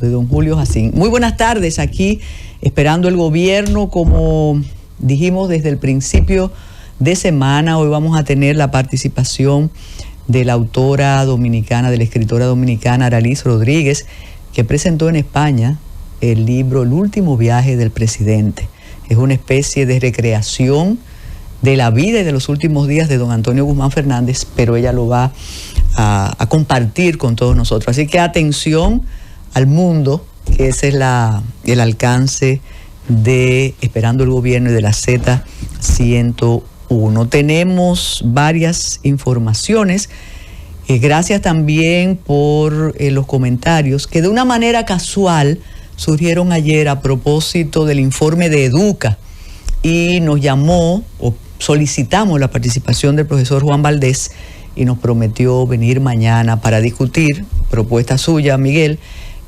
de don Julio Jacín. Muy buenas tardes, aquí esperando el gobierno, como dijimos desde el principio de semana. Hoy vamos a tener la participación de la autora dominicana, de la escritora dominicana Aralís Rodríguez, que presentó en España el libro El último viaje del presidente. Es una especie de recreación de la vida y de los últimos días de don Antonio Guzmán Fernández, pero ella lo va a compartir con todos nosotros. Así que atención al mundo, que ese es el alcance de Esperando el Gobierno y de la Z101. Tenemos varias informaciones. Gracias también por los comentarios que de una manera casual surgieron ayer a propósito del informe de Educa, y nos llamó o solicitamos la participación del profesor Juan Valdés y nos prometió venir mañana para discutir, propuesta suya, Miguel.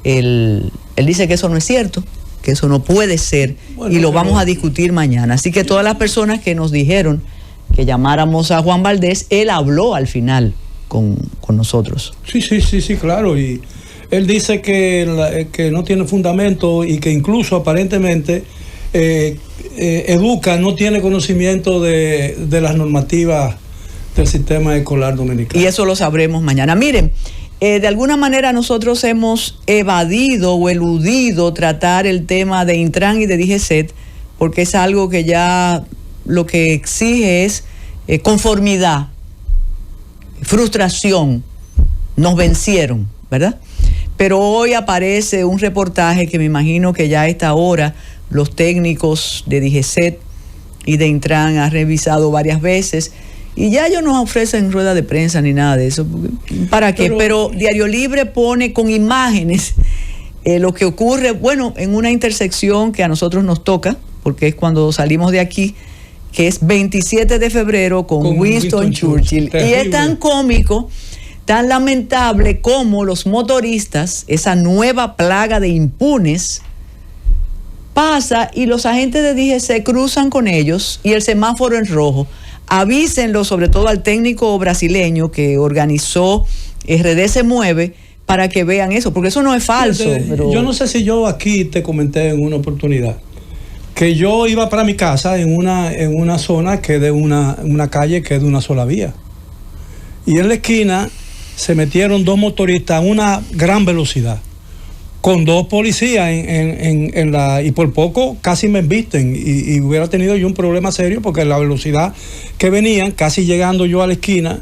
Él dice que eso no es cierto, que eso no puede ser, bueno, y lo vamos a discutir mañana. Así que todas las personas que nos dijeron que llamáramos a Juan Valdés, él habló al final con nosotros. Sí, claro, y él dice que no tiene fundamento y que incluso aparentemente Educa no tiene conocimiento de las normativas del sistema escolar dominicano. Y eso lo sabremos mañana. Miren, de alguna manera nosotros hemos evadido o eludido tratar el tema de Intran y de DGCET, porque es algo que ya lo que exige es conformidad, frustración. Nos vencieron, ¿verdad? Pero hoy aparece un reportaje que me imagino que ya a esta hora los técnicos de DGCET y de Intran han revisado varias veces, y ya ellos no ofrecen rueda de prensa ni nada de eso. ¿Para qué? Pero Diario Libre pone con imágenes lo que ocurre, bueno, en una intersección que a nosotros nos toca, porque es cuando salimos de aquí, que es 27 de febrero con Winston Churchill. Y es tan cómico, tan lamentable como los motoristas, esa nueva plaga de impunes, pasa y los agentes de DGC cruzan con ellos y el semáforo en rojo. Avísenlo, sobre todo al técnico brasileño que organizó RD Se Mueve, para que vean eso, porque eso no es falso. Pero yo no sé si yo aquí te comenté en una oportunidad que yo iba para mi casa en una zona que de una calle que es de una sola vía, y en la esquina se metieron dos motoristas a una gran velocidad con dos policías y por poco casi me embisten y hubiera tenido yo un problema serio, porque la velocidad que venían, casi llegando yo a la esquina,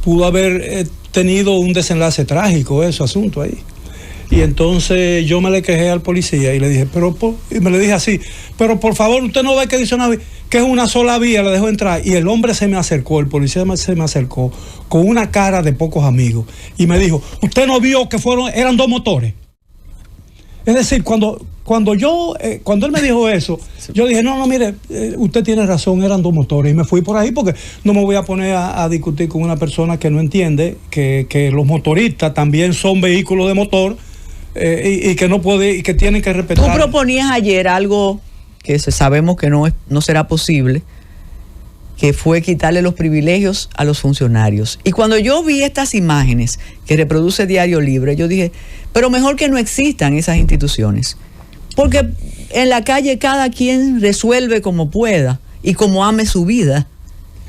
pudo haber tenido un desenlace trágico, ese asunto ahí. Y entonces yo me le quejé al policía y le dije, y me le dije así, pero por favor, usted no ve que dice que es una sola vía, le dejo entrar. Y el hombre se me acercó, el policía se me acercó con una cara de pocos amigos y me dijo, ¿usted no vio que eran dos motores? Es decir, cuando él me dijo eso, yo dije, no, mire, usted tiene razón, eran dos motores, y me fui por ahí, porque no me voy a poner a discutir con una persona que no entiende que los motoristas también son vehículos de motor, y que no puede, y que tienen que respetar. Tú proponías ayer algo que sabemos que no será posible, que fue quitarle los privilegios a los funcionarios. Y cuando yo vi estas imágenes que reproduce Diario Libre, yo dije, pero mejor que no existan esas instituciones, porque en la calle cada quien resuelve como pueda y como ame su vida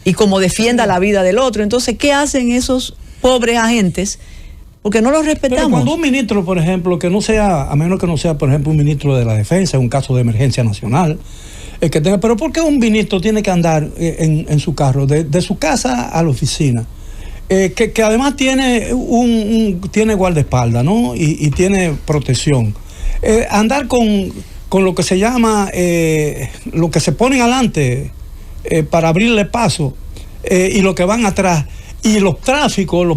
y como defienda la vida del otro. Entonces, ¿qué hacen esos pobres agentes? Porque no los respetamos. Pero cuando un ministro, por ejemplo, que no sea, a menos que no sea, por ejemplo, un ministro de la defensa, un caso de emergencia nacional, pero ¿por qué un ministro tiene que andar en su carro, de su casa a la oficina? Que además tiene tiene guardaespaldas, ¿no? Y tiene protección. Andar con lo que se llama, lo que se ponen adelante para abrirle paso, y lo que van atrás. Y los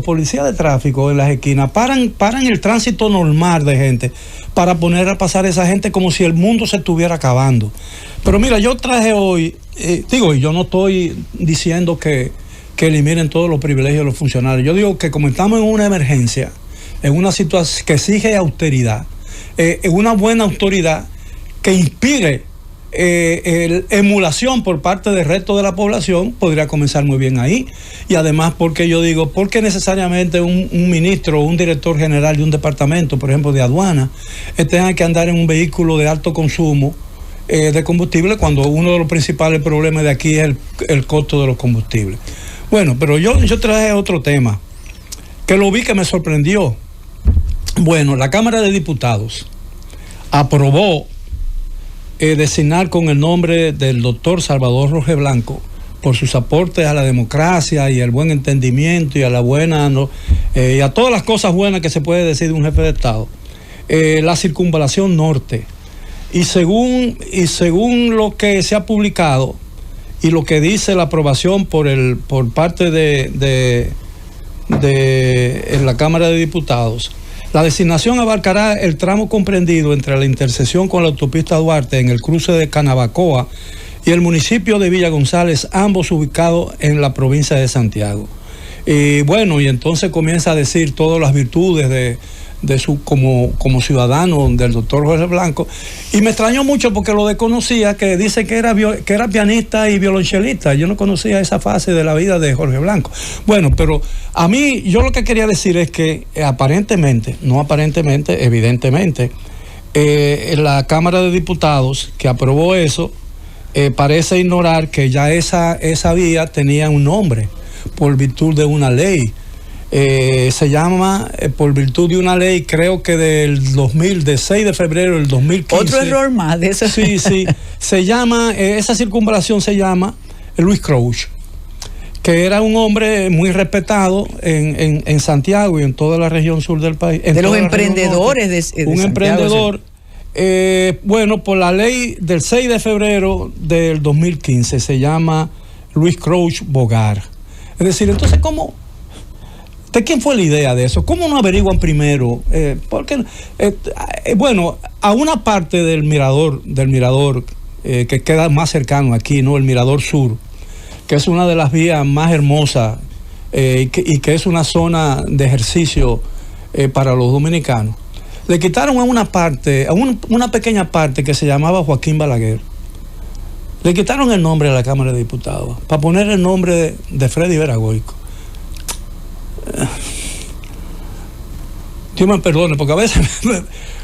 policías de tráfico en las esquinas paran el tránsito normal de gente para poner a pasar a esa gente como si el mundo se estuviera acabando. Pero mira, yo traje hoy, y yo no estoy diciendo que eliminen todos los privilegios de los funcionarios. Yo digo que como estamos en una emergencia, en una situación que exige austeridad, en una buena autoridad que inspire emulación por parte del resto de la población podría comenzar muy bien ahí. Y además, porque yo digo, porque necesariamente un ministro o un director general de un departamento, por ejemplo de aduana, tenga que andar en un vehículo de alto consumo de combustible, cuando uno de los principales problemas de aquí es el costo de los combustibles? Bueno, pero yo traje otro tema que lo vi que me sorprendió. Bueno, la Cámara de Diputados aprobó designar con el nombre del doctor Salvador Roge Blanco, por sus aportes a la democracia y al buen entendimiento y a la buena y a todas las cosas buenas que se puede decir de un jefe de Estado, la circunvalación norte. Y según lo que se ha publicado y lo que dice la aprobación por parte de la Cámara de Diputados, la designación abarcará el tramo comprendido entre la intersección con la autopista Duarte en el cruce de Canabacoa y el municipio de Villa González, ambos ubicados en la provincia de Santiago. Y bueno, y entonces comienza a decir todas las virtudes de su como ciudadano del doctor Jorge Blanco, y me extrañó mucho porque lo desconocía, que dice que era pianista y violonchelista. Yo no conocía esa fase de la vida de Jorge Blanco. Bueno, pero a mí, yo lo que quería decir es que evidentemente, la Cámara de Diputados que aprobó eso parece ignorar que ya esa vía tenía un nombre por virtud de una ley. Se llama, por virtud de una ley, creo que de 6 de febrero del 2015. Otro error más de eso. Sí, se llama, esa circunvalación se llama Luis Crouch, que era un hombre muy respetado en Santiago y en toda la región sur del país. De los emprendedores de un Santiago, emprendedor, bueno, por la ley del 6 de febrero del 2015 se llama Luis Crouch Bogar. Es decir, entonces, ¿cómo? ¿De quién fue la idea de eso? ¿Cómo no averiguan primero? Porque, bueno, a una parte del mirador que queda más cercano aquí, ¿no? El Mirador Sur, que es una de las vías más hermosas y que es una zona de ejercicio para los dominicanos. Le quitaron a una pequeña parte que se llamaba Joaquín Balaguer. Le quitaron el nombre a la Cámara de Diputados para poner el nombre de Freddy Veragoico. Dios me perdone, porque a veces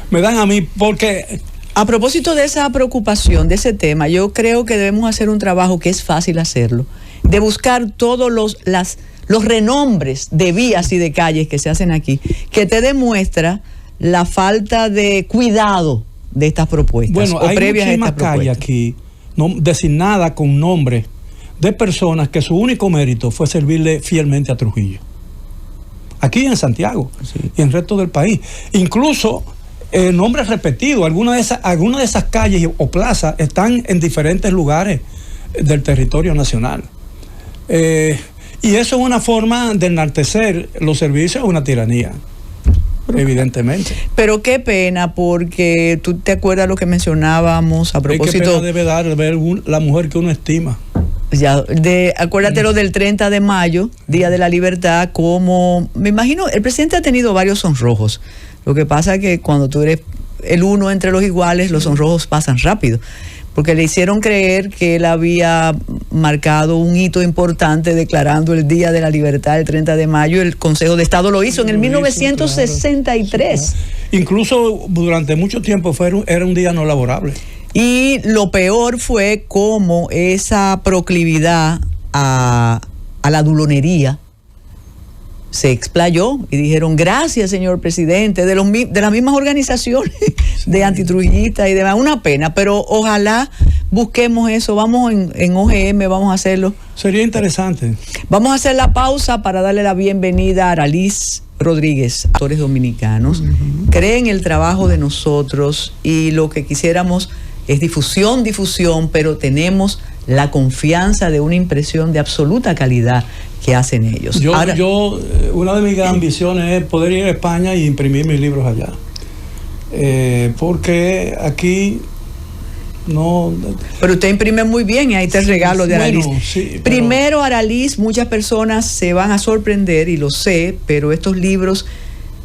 me dan a mí, porque... A propósito de esa preocupación, de ese tema, yo creo que debemos hacer un trabajo que es fácil hacerlo, de buscar todos los renombres de vías y de calles que se hacen aquí, que te demuestra la falta de cuidado de estas propuestas. Bueno, hay muchísimas calles aquí designadas con nombres de personas que su único mérito fue servirle fielmente a Trujillo. Aquí en Santiago, sí, y en el resto del país. Incluso nombres repetidos. Algunas de esas calles o plazas están en diferentes lugares del territorio nacional. Y eso es una forma de enaltecer los servicios, es una tiranía, evidentemente. Pero qué pena, porque tú te acuerdas lo que mencionábamos a propósito. ¿Qué pena debe dar ver la mujer que uno estima? Ya, acuérdate lo del 30 de mayo, Día de la Libertad, como, me imagino, el presidente ha tenido varios sonrojos. Lo que pasa es que cuando tú eres el uno entre los iguales, los sonrojos pasan rápido, porque le hicieron creer que él había marcado un hito importante declarando el Día de la Libertad el 30 de mayo. El Consejo de Estado lo hizo en el 1963. Claro. Incluso durante mucho tiempo era un día no laborable. Y lo peor fue cómo esa proclividad a la dulonería se explayó y dijeron: gracias, señor presidente, de las mismas organizaciones de antitrujillistas y demás. Una pena, pero ojalá busquemos eso. Vamos en OGM, vamos a hacerlo. Sería interesante. Vamos a hacer la pausa para darle la bienvenida a Aralis Rodríguez, actores dominicanos. Creen el trabajo de nosotros y lo que quisiéramos es difusión, pero tenemos la confianza de una impresión de absoluta calidad que hacen ellos. Una de mis ambiciones es poder ir a España y imprimir mis libros allá. Porque aquí no... Pero usted imprime muy bien y ahí te regalo de Aralis. Bueno, sí, Primero, Aralis, muchas personas se van a sorprender, y lo sé, pero estos libros,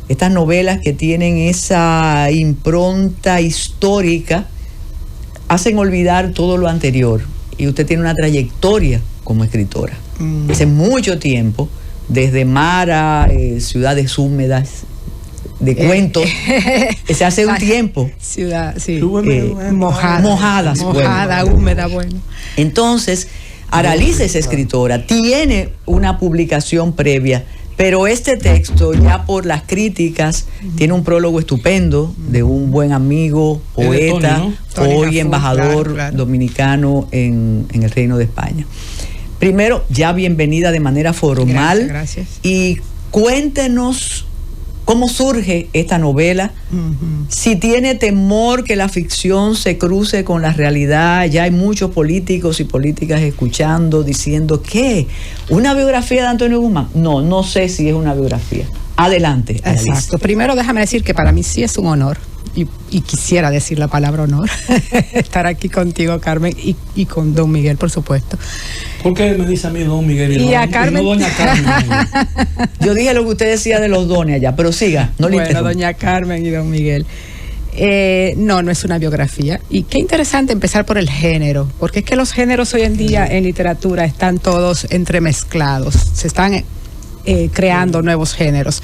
estas novelas que tienen esa impronta histórica, hacen olvidar todo lo anterior. Y usted tiene una trayectoria como escritora. Hace mucho tiempo, desde Mara, Ciudades Húmedas, de cuentos, se hace un tiempo. Ciudad, sí. Mojadas, mojada, bueno. húmeda, bueno. Entonces, Aralisa es escritora, tiene una publicación previa, pero este texto, ya por las críticas, tiene un prólogo estupendo de un buen amigo, poeta, Tony, ¿no? hoy Tony embajador claro. dominicano en el Reino de España. Primero, ya bienvenida de manera formal. Gracias. Y cuéntenos cómo surge esta novela, si tiene temor que la ficción se cruce con la realidad. Ya hay muchos políticos y políticas escuchando, diciendo que una biografía de Antonio Guzmán. No sé si es una biografía. Adelante, Aralisa. Exacto. Primero déjame decir que para mí sí es un honor, y quisiera decir la palabra honor, estar aquí contigo, Carmen, y con don Miguel, por supuesto. ¿Por qué me dice a mí don Miguel y a Carmen? No doña Carmen. Yo dije lo que usted decía de los dones allá, pero siga, no le Bueno, interrumpa. doña Carmen y don Miguel. No es una biografía. Y qué interesante empezar por el género, porque es que los géneros hoy en día en literatura están todos entremezclados, se están creando nuevos géneros.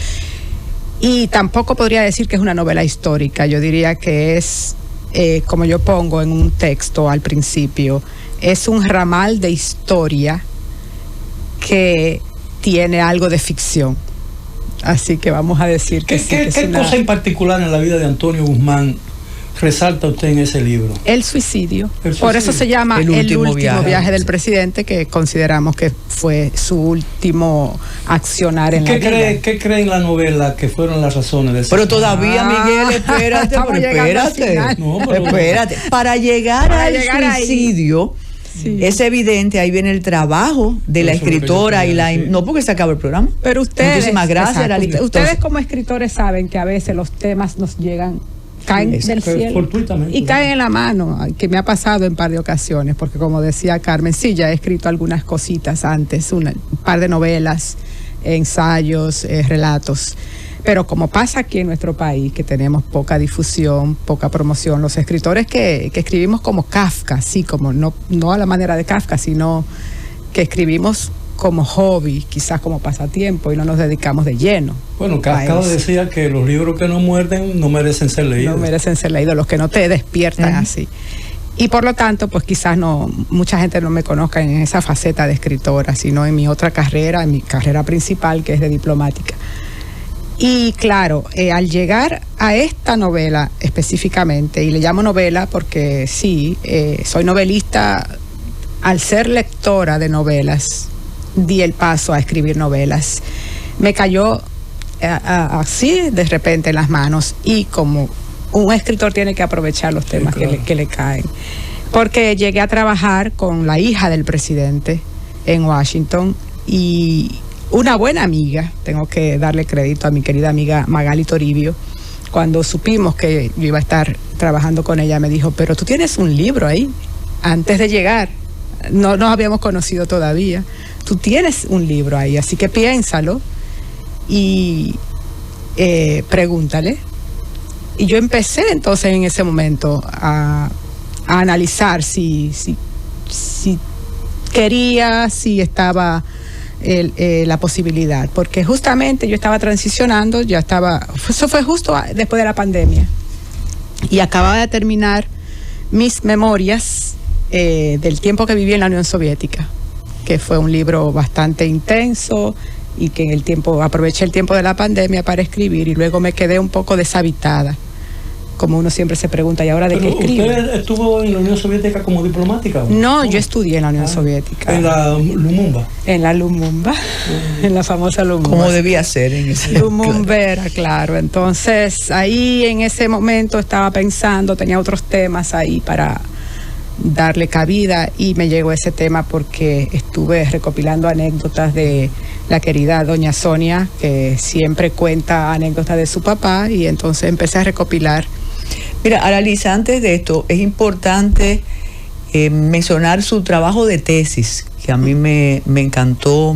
Y tampoco podría decir que es una novela histórica, yo diría que es, como yo pongo en un texto al principio, es un ramal de historia que tiene algo de ficción. Así que vamos a decir que sí. ¿Qué cosa en particular en la vida de Antonio Guzmán resalta usted en ese libro? El suicidio. Por eso se llama El último viaje del presidente, que consideramos que fue su último accionar en la vida. ¿Qué cree en la novela que fueron las razones de eso? Pero todavía, Miguel, espérate, espérate. Para llegar al suicidio, sí, es evidente, ahí viene el trabajo de la escritora y la... Sí. No, porque se acaba el programa. Pero ustedes... Muchísimas gracias, Aralisa. Ustedes como escritores saben que a veces los temas nos llegan... caen del cielo fortuitamente, y caen en la mano, que me ha pasado en un par de ocasiones, porque como decía Carmen, sí, ya he escrito algunas cositas antes, un par de novelas, ensayos, relatos, pero como pasa aquí en nuestro país, que tenemos poca difusión, poca promoción, los escritores que escribimos como Kafka, sí, como no a la manera de Kafka, sino que escribimos como hobby, quizás como pasatiempo, y no nos dedicamos de lleno. Bueno, Kafka decía que los libros que no muerden no merecen ser leídos. No merecen ser leídos, los que no te despiertan así. Y por lo tanto, pues quizás mucha gente no me conozca en esa faceta de escritora, sino en mi otra carrera, en mi carrera principal, que es de diplomática. Y claro, al llegar a esta novela específicamente, y le llamo novela porque sí, soy novelista, al ser lectora de novelas, di el paso a escribir novelas. Me cayó así de repente en las manos, y como un escritor tiene que aprovechar los temas, sí, claro, que le caen. Porque llegué a trabajar con la hija del presidente en Washington, y una buena amiga, tengo que darle crédito a mi querida amiga Magali Toribio, cuando supimos que yo iba a estar trabajando con ella, me dijo, pero tú tienes un libro ahí, antes de llegar, no nos habíamos conocido todavía, tú tienes un libro ahí, así que piénsalo y pregúntale. Y yo empecé entonces en ese momento a analizar si quería, si estaba la posibilidad, porque justamente yo estaba transicionando, eso fue justo después de la pandemia, y acababa de terminar mis memorias del tiempo que viví en la Unión Soviética, que fue un libro bastante intenso, y que aproveché el tiempo de la pandemia para escribir, y luego me quedé un poco deshabitada, como uno siempre se pregunta, ¿y ahora de qué escribo? ¿Usted estuvo en la Unión Soviética como diplomática? No, yo estudié en la Unión Soviética. ¿En la Lumumba? En la Lumumba, en la famosa Lumumba. Como debía ser en ese Lumumbera, claro. Entonces, ahí en ese momento estaba pensando, tenía otros temas ahí para darle cabida, y me llegó ese tema porque estuve recopilando anécdotas de la querida doña Sonia, que siempre cuenta anécdotas de su papá, y entonces empecé a recopilar. Mira, Aralisa, antes de esto, es importante mencionar su trabajo de tesis, que a mí me encantó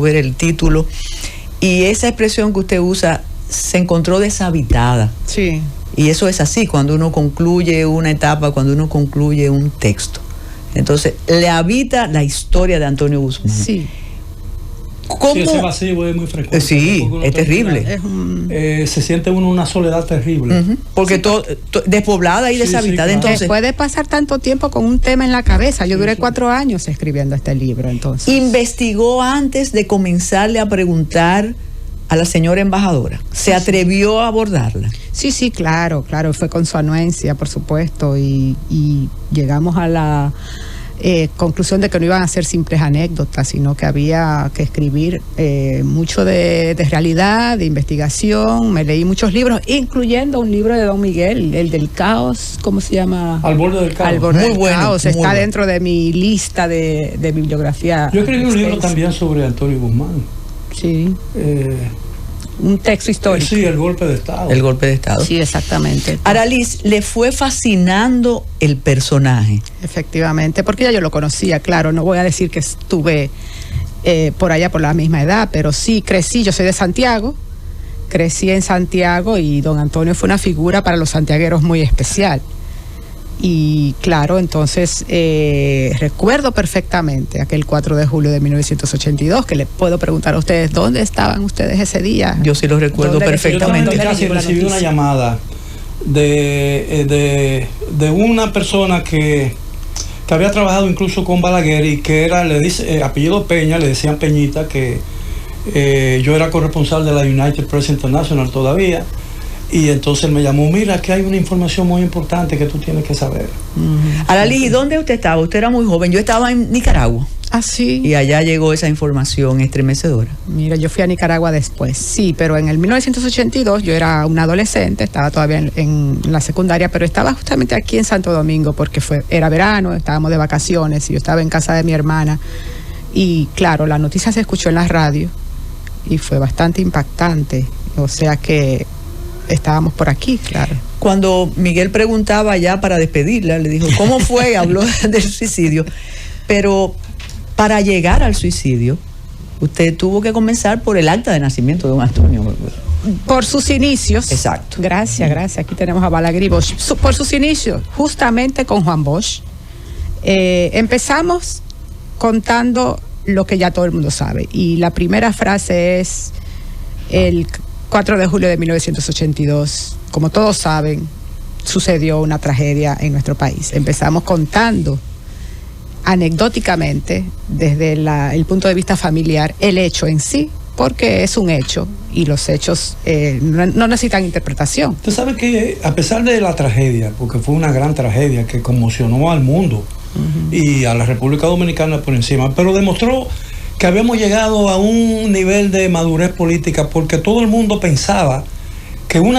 ver el título, y esa expresión que usted usa, se encontró deshabitada. Sí. Y eso es así, cuando uno concluye una etapa, cuando uno concluye un texto. Entonces, le habita la historia de Antonio Guzmán. Sí. ¿Cómo? Sí, ese vacío es muy frecuente. Sí, es terrible. Se siente uno una soledad terrible. Porque despoblada y deshabitada. Claro. Entonces, después de pasar tanto tiempo con un tema en la cabeza, yo duré 4 años escribiendo este libro. Entonces, investigó antes de comenzarle a preguntar a la señora embajadora. ¿Se atrevió a abordarla? Sí, claro. Fue con su anuencia, por supuesto, y llegamos a la conclusión de que no iban a ser simples anécdotas, sino que había que escribir mucho de realidad, de investigación. Me leí muchos libros, incluyendo un libro de Don Miguel, el del caos, ¿cómo se llama? Al borde del caos. Al borde del caos. Está dentro de mi lista de bibliografía. Yo escribí un libro también sobre Antonio Guzmán. Sí. Un texto histórico. Sí, el golpe de Estado. El golpe de Estado. Sí, exactamente. Araliz, ¿le fue fascinando el personaje? Efectivamente, porque ya yo lo conocía, claro. No voy a decir que estuve por allá por la misma edad, pero sí crecí. Yo soy de Santiago, crecí en Santiago y don Antonio fue una figura para los santiagueros muy especial. Y claro, entonces recuerdo perfectamente aquel 4 de julio de 1982, que le puedo preguntar a ustedes, ¿dónde estaban ustedes ese día? Yo sí lo recuerdo perfectamente. Yo casi recibí una llamada de una persona que había trabajado incluso con Balaguer y que era, le dice, apellido Peña, le decían Peñita, que yo era corresponsal de la United Press International todavía. Y entonces él me llamó, mira, que hay una información muy importante que tú tienes que saber. Araliz, ¿dónde usted estaba? Usted era muy joven, yo estaba en Nicaragua. Ah, sí. Y allá llegó esa información estremecedora. Mira, yo fui a Nicaragua después, sí, pero en el 1982 yo era una adolescente, estaba todavía en la secundaria, pero estaba justamente aquí en Santo Domingo porque era verano, estábamos de vacaciones y yo estaba en casa de mi hermana. Y claro, la noticia se escuchó en la radio y fue bastante impactante, o sea que estábamos por aquí, claro. Cuando Miguel preguntaba ya para despedirla, le dijo, ¿cómo fue? Habló del suicidio. Pero para llegar al suicidio, usted tuvo que comenzar por el acta de nacimiento de don Antonio. Por sus inicios. Exacto. Gracias. Aquí tenemos a Balaguer y Bosch. Por sus inicios, justamente con Juan Bosch, empezamos contando lo que ya todo el mundo sabe. Y la primera frase es el 4 de julio de 1982, como todos saben, sucedió una tragedia en nuestro país. Empezamos contando anecdóticamente, desde el punto de vista familiar, el hecho en sí, porque es un hecho y los hechos no necesitan interpretación. Usted sabe que a pesar de la tragedia, porque fue una gran tragedia que conmocionó al mundo y a la República Dominicana por encima, pero demostró que habíamos llegado a un nivel de madurez política porque todo el mundo pensaba que un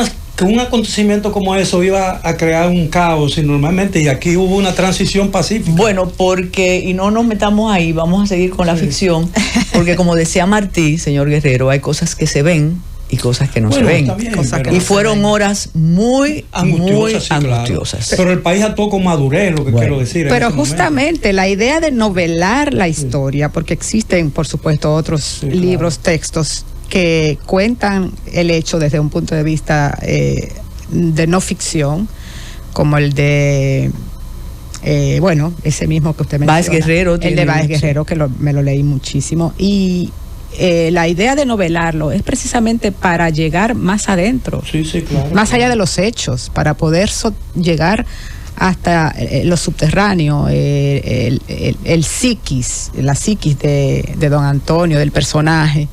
acontecimiento como eso iba a crear un caos y normalmente, y aquí hubo una transición pacífica. Bueno, y no nos metamos ahí, vamos a seguir con la ficción, porque como decía Martí, señor Guerrero, hay cosas que se ven y cosas que no se ven. Bien, y fueron horas muy angustiosas. Sí, pero el país actuó con madurez, lo que quiero decir. Pero justamente la idea de novelar la historia, porque existen, por supuesto, otros libros, textos que cuentan el hecho desde un punto de vista de no ficción, como el de ese mismo que usted menciona, Báez Guerrero, el de Báez Guerrero, que me lo leí muchísimo. Y la idea de novelarlo es precisamente para llegar más adentro, claro, más allá de los hechos, para poder llegar hasta lo subterráneo, la psiquis de don Antonio, del personaje,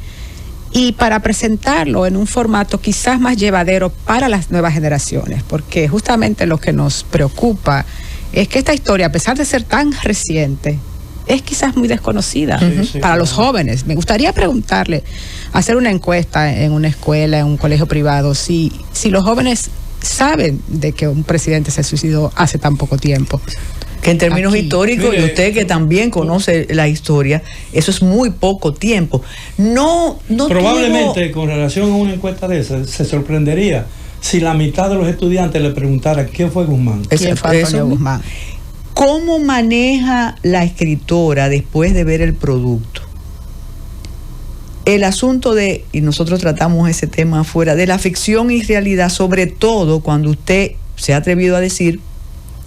y para presentarlo en un formato quizás más llevadero para las nuevas generaciones, porque justamente lo que nos preocupa es que esta historia, a pesar de ser tan reciente, es quizás muy desconocida para los jóvenes. Me gustaría preguntarle, hacer una encuesta en una escuela, en un colegio privado, si los jóvenes saben de que un presidente se suicidó hace tan poco tiempo. Que en términos históricos, mire, y usted que también conoce la historia, eso es muy poco tiempo. No probablemente con relación a una encuesta de esa, se sorprendería si la mitad de los estudiantes le preguntara quién fue Guzmán. ¿Quién fue Antonio Guzmán? ¿Cómo maneja la escritora después de ver el producto el asunto y nosotros tratamos ese tema fuera, de la ficción y realidad, sobre todo cuando usted se ha atrevido a decir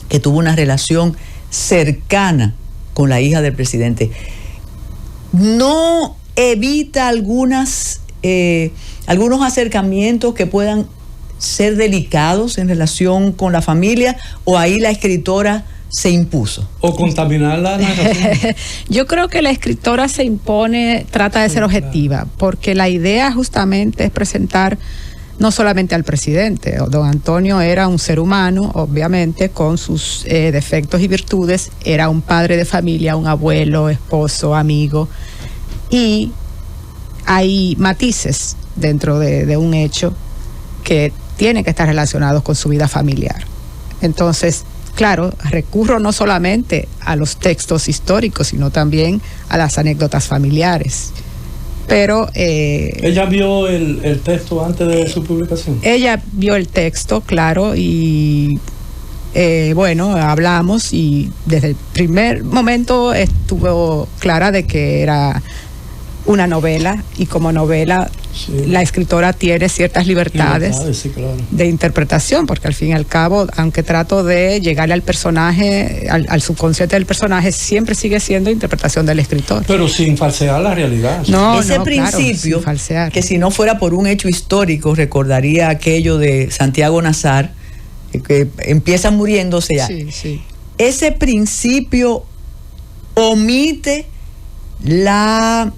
que tuvo una relación cercana con la hija del presidente, ¿no evita algunos acercamientos que puedan ser delicados en relación con la familia, o ahí la escritora se impuso? O contaminar la narración. Yo creo que la escritora se impone, trata de ser objetiva, porque la idea justamente es presentar no solamente al presidente. Don Antonio era un ser humano, obviamente, con sus defectos y virtudes, era un padre de familia, un abuelo, esposo, amigo, y hay matices dentro de un hecho que tienen que estar relacionados con su vida familiar. Entonces, claro, recurro no solamente a los textos históricos, sino también a las anécdotas familiares. Pero ¿ella vio el texto antes de su publicación? Ella vio el texto, claro, y bueno, hablamos, y desde el primer momento estuvo clara de que era una novela, y como novela la escritora tiene ciertas libertades sí, claro, de interpretación, porque al fin y al cabo, aunque trato de llegarle al personaje, al subconsciente del personaje, siempre sigue siendo interpretación del escritor. Pero sin falsear la realidad. Ese principio, claro, que si no fuera por un hecho histórico, recordaría aquello de Santiago Nazar, que empieza muriéndose ya. Sí. Ese principio omite la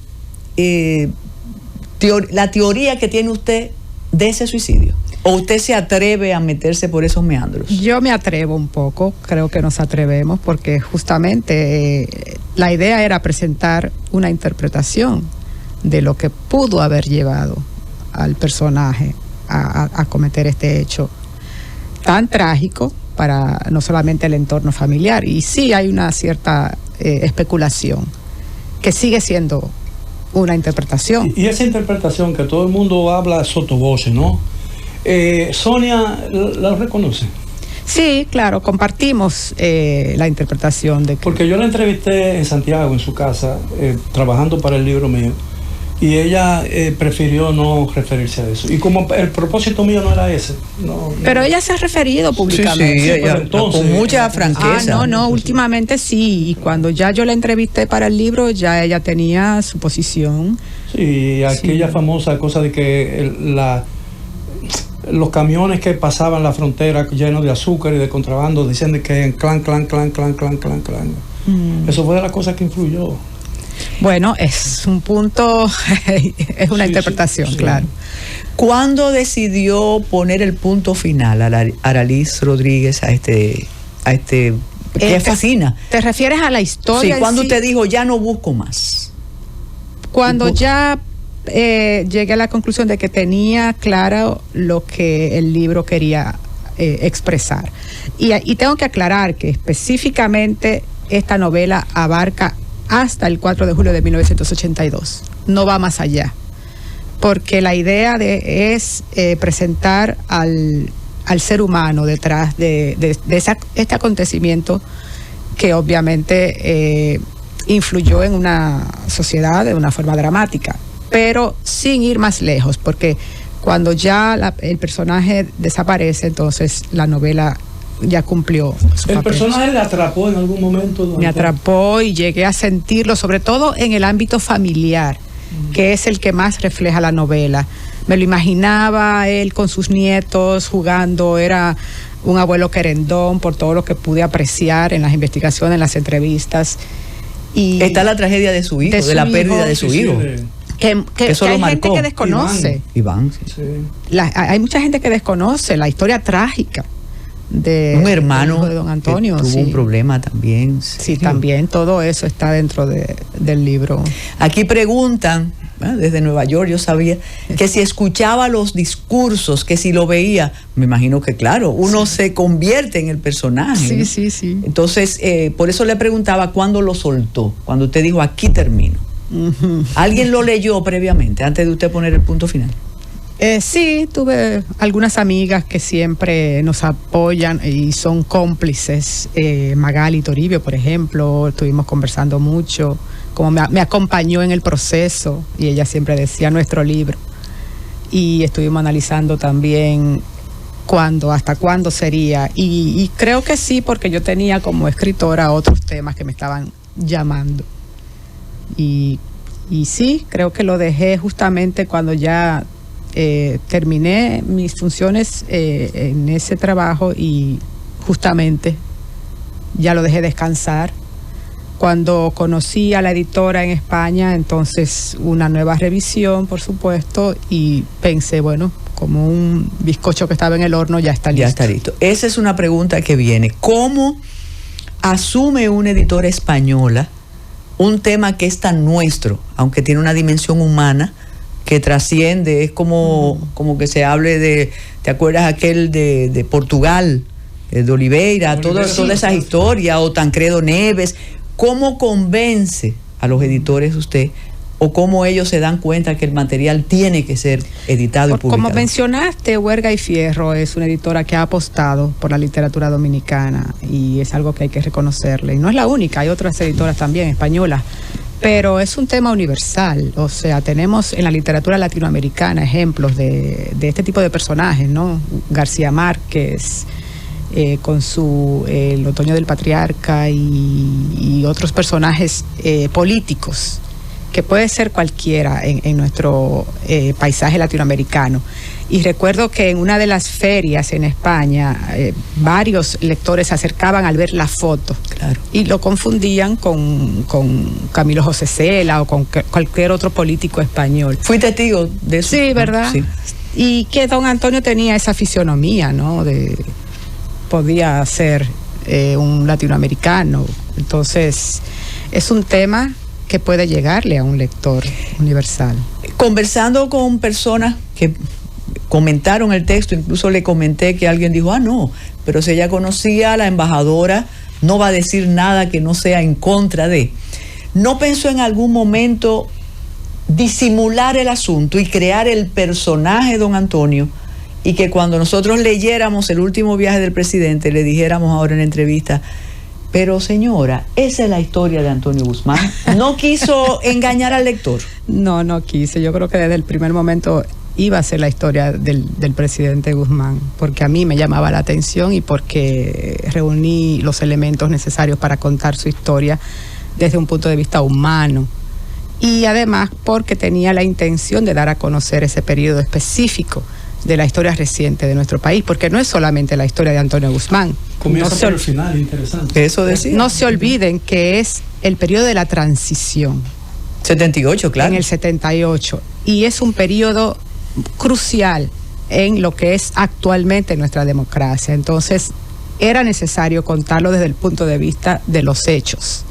teoría que tiene usted de ese suicidio, o usted se atreve a meterse por esos meandros. Yo me atrevo un poco, creo que nos atrevemos, porque justamente la idea era presentar una interpretación de lo que pudo haber llevado al personaje a cometer este hecho tan trágico para no solamente el entorno familiar. Y sí hay una cierta especulación que sigue siendo una interpretación. Y esa interpretación que todo el mundo habla sottovoce, ¿no? Sonia la reconoce. Sí, claro, compartimos la interpretación de que... Porque yo la entrevisté en Santiago, en su casa, trabajando para el libro mío, y ella prefirió no referirse a eso. Y como el propósito mío no era ese. Pero ella se ha referido públicamente. Sí, ella, entonces, con mucha franqueza. No, últimamente sí. Y cuando ya yo la entrevisté para el libro, ya ella tenía su posición. Sí, aquella famosa cosa de que los camiones que pasaban la frontera llenos de azúcar y de contrabando, diciendo que clan. Eso fue de las cosas que influyó. Bueno, es un punto, es una interpretación, claro. ¿Cuándo decidió poner el punto final a Aralís Rodríguez a este que fascina? ¿Te refieres a la historia? Sí, ¿cuándo usted dijo ya no busco más? Cuando ya llegué a la conclusión de que tenía claro lo que el libro quería expresar. Y tengo que aclarar que específicamente esta novela abarca hasta el 4 de julio de 1982. No va más allá. Porque la idea es presentar al ser humano detrás de este acontecimiento que obviamente influyó en una sociedad de una forma dramática, pero sin ir más lejos, porque cuando ya el personaje desaparece, entonces la novela ya cumplió su papel. ¿El personaje le atrapó en algún momento? Me atrapó y llegué a sentirlo, sobre todo en el ámbito familiar, que es el que más refleja la novela. Me lo imaginaba él con sus nietos jugando, era un abuelo querendón por todo lo que pude apreciar en las investigaciones, en las entrevistas. Y está la tragedia de su hijo, de la pérdida de su hijo. Que eso hay gente que desconoce. Iván. Hay mucha gente que desconoce la historia trágica de un hermano de don Antonio, que tuvo un problema también. Sí, también todo eso está dentro del libro. Aquí preguntan, desde Nueva York yo sabía, que si escuchaba los discursos, que si lo veía, me imagino que claro, uno se convierte en el personaje. Sí. Entonces, por eso le preguntaba cuándo lo soltó, cuando usted dijo aquí termino. ¿Alguien lo leyó previamente, antes de usted poner el punto final? Sí, tuve algunas amigas que siempre nos apoyan y son cómplices. Magali Toribio, por ejemplo, estuvimos conversando mucho, como me acompañó en el proceso y ella siempre decía nuestro libro. Y estuvimos analizando también hasta cuándo sería. Y creo que sí, porque yo tenía como escritora otros temas que me estaban llamando. Y sí, creo que lo dejé justamente cuando ya terminé mis funciones en ese trabajo y justamente ya lo dejé descansar. Cuando conocí a la editora en España, entonces una nueva revisión, por supuesto, y pensé, bueno, como un bizcocho que estaba en el horno, ya está listo. Ya está listo. Esa es una pregunta que viene. ¿Cómo asume una editora española un tema que es tan nuestro, aunque tiene una dimensión humana que trasciende? Es como que se hable de, ¿te acuerdas aquel de Portugal, de Oliveira, todas esas historias, o Tancredo Neves? ¿Cómo convence a los editores usted, o cómo ellos se dan cuenta que el material tiene que ser editado y publicado? Como mencionaste, Huerga y Fierro es una editora que ha apostado por la literatura dominicana y es algo que hay que reconocerle. Y no es la única, hay otras editoras también españolas, pero es un tema universal. O sea, tenemos en la literatura latinoamericana ejemplos de este tipo de personajes, ¿no? García Márquez, con su El otoño del patriarca, y otros personajes políticos, que puede ser cualquiera en nuestro paisaje latinoamericano. Y recuerdo que en una de las ferias en España, varios lectores se acercaban al ver la foto, claro, y lo confundían con Camilo José Cela o con cualquier otro político español. Fui testigo de eso. Sí, ¿verdad? Sí. Y que don Antonio tenía esa fisionomía, ¿no? Podía ser un latinoamericano. Entonces, es un tema que puede llegarle a un lector universal. Conversando con personas que comentaron el texto, incluso le comenté que alguien dijo, no, pero si ella conocía a la embajadora, no va a decir nada que no sea en contra de. ¿No pensó en algún momento disimular el asunto y crear el personaje don Antonio, y que cuando nosotros leyéramos El último viaje del presidente le dijéramos ahora en la entrevista, pero señora, esa es la historia de Antonio Guzmán? ¿No quiso engañar al lector? No quise. Yo creo que desde el primer momento iba a ser la historia del presidente Guzmán, porque a mí me llamaba la atención y porque reuní los elementos necesarios para contar su historia desde un punto de vista humano. Y además porque tenía la intención de dar a conocer ese periodo específico de la historia reciente de nuestro país, porque no es solamente la historia de Antonio Guzmán. Comienza por el final, interesante. Eso decía. No se olviden que es el periodo de la transición. 78, claro. En el 78. Y es un periodo crucial en lo que es actualmente nuestra democracia. Entonces, era necesario contarlo desde el punto de vista de los hechos.